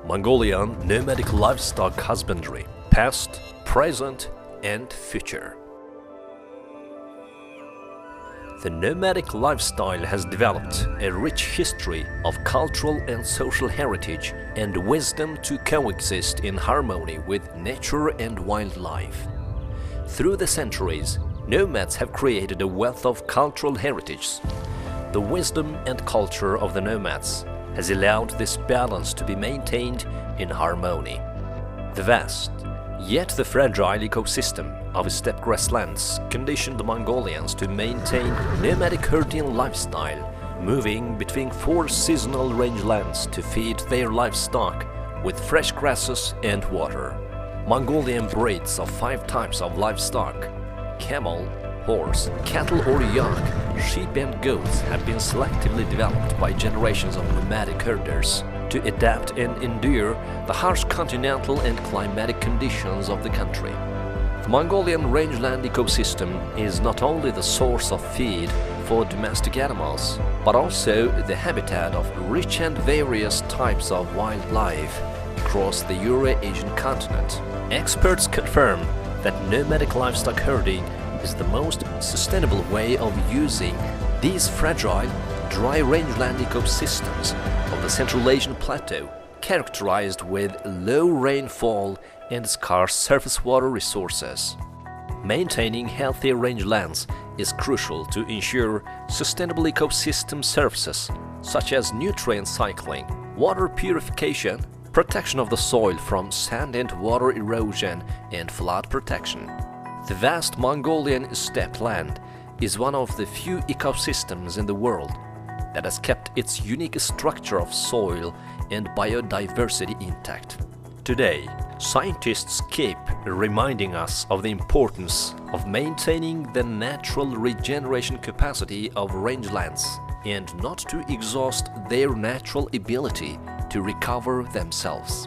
Mongolian nomadic livestock husbandry, past, present and future. The nomadic lifestyle has developed a rich history of cultural and social heritage and wisdom to coexist in harmony with nature and wildlife. Through the centuries, nomads have created a wealth of cultural heritage. The wisdom and culture of the nomads has allowed this balance to be maintained in harmony. The vast, yet the fragile ecosystem of steppe grasslands conditioned the Mongolians to maintain nomadic herding lifestyle, moving between 4 seasonal rangelands to feed their livestock with fresh grasses and water. Mongolian breeds of 5 types of livestock: camel, horse, cattle or yak, sheep and goats have been selectively developed by generations of nomadic herders to adapt and endure the harsh continental and climatic conditions of the country. The Mongolian rangeland ecosystem is not only the source of feed for domestic animals, but also the habitat of rich and various types of wildlife across the Euro-Asian continent. Experts confirm that nomadic livestock herding is the most sustainable way of using these fragile, dry rangeland ecosystems of the Central Asian Plateau, characterized with low rainfall and scarce surface water resources. Maintaining healthy rangelands is crucial to ensure sustainable ecosystem services such as nutrient cycling, water purification, protection of the soil from sand and water erosion, and flood protection. The vast Mongolian steppe land is one of the few ecosystems in the world that has kept its unique structure of soil and biodiversity intact. Today, scientists keep reminding us of the importance of maintaining the natural regeneration capacity of rangelands and not to exhaust their natural ability to recover themselves.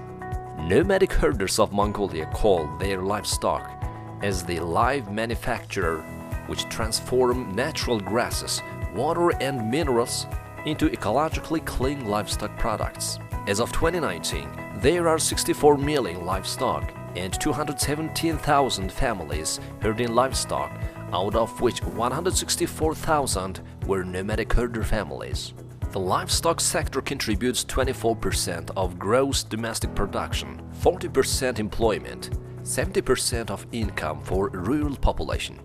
Nomadic herders of Mongolia call their livestock as the live manufacturer, which transform natural grasses, water and minerals into ecologically clean livestock products. As of 2019, there are 64 million livestock and 217,000 families herding livestock, out of which 164,000 were nomadic herder families. The livestock sector contributes 24% of gross domestic production, 40% employment, 70% of income for rural population.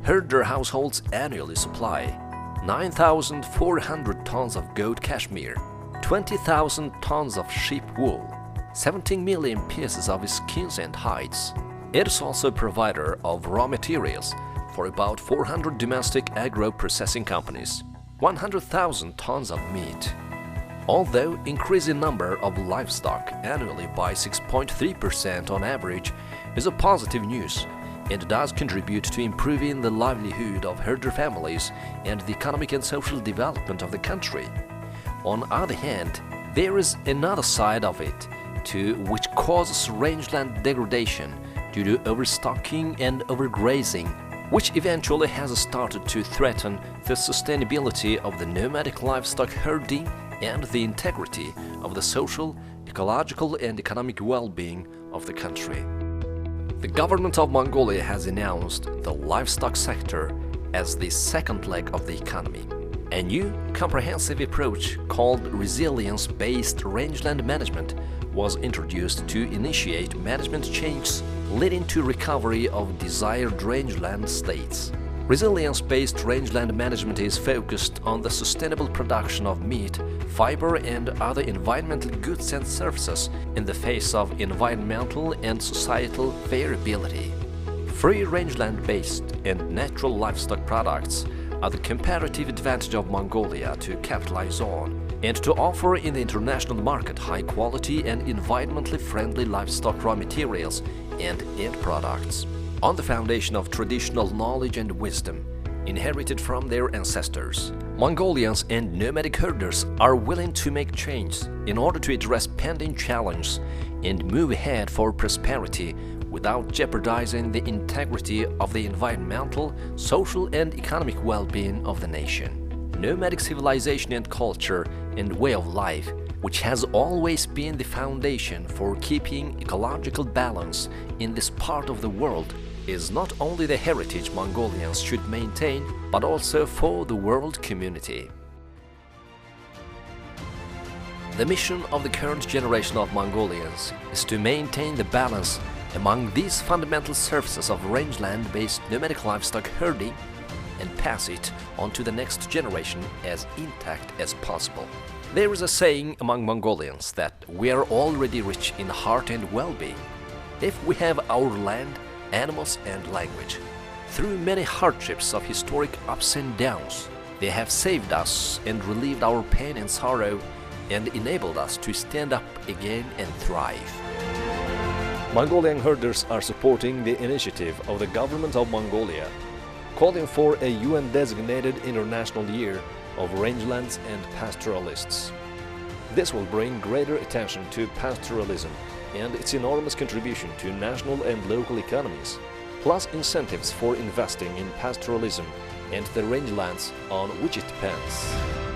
Herder households annually supply 9,400 tons of goat cashmere, 20,000 tons of sheep wool, 17 million pieces of skins and hides. It is also a provider of raw materials for about 400 domestic agro-processing companies, 100,000 tons of meat. Although increasing number of livestock annually by 6.3% on average is a positive news and does contribute to improving the livelihood of herder families and the economic and social development of the country. On the other hand, there is another side of it too, which causes rangeland degradation due to overstocking and overgrazing, which eventually has started to threaten the sustainability of the nomadic livestock herding and the integrity of the social, ecological and economic well-being of the country. The government of Mongolia has announced the livestock sector as the second leg of the economy. A new comprehensive approach called resilience-based rangeland management was introduced to initiate management changes leading to recovery of desired rangeland states. Resilience-based rangeland management is focused on the sustainable production of meat, fiber and other environmental goods and services in the face of environmental and societal variability. Free rangeland-based and natural livestock products are the comparative advantage of Mongolia to capitalize on and to offer in the international market high-quality and environmentally friendly livestock raw materials and end products. On the foundation of traditional knowledge and wisdom inherited from their ancestors, Mongolians and nomadic herders are willing to make changes in order to address pending challenges and move ahead for prosperity without jeopardizing the integrity of the environmental, social and economic well-being of the nation. Nomadic civilization and culture and way of life which has always been the foundation for keeping ecological balance in this part of the world, is not only the heritage Mongolians should maintain, but also for the world community. The mission of the current generation of Mongolians is to maintain the balance among these fundamental services of rangeland-based nomadic livestock herding and pass it on to the next generation as intact as possible. There is a saying among Mongolians that we are already rich in heart and well-being if we have our land, animals and language. Through many hardships of historic ups and downs, they have saved us and relieved our pain and sorrow and enabled us to stand up again and thrive. Mongolian herders are supporting the initiative of the government of Mongolia, calling for a UN-designated International Year of Rangelands and Pastoralists. This will bring greater attention to pastoralism and its enormous contribution to national and local economies, plus incentives for investing in pastoralism and the rangelands on which it depends.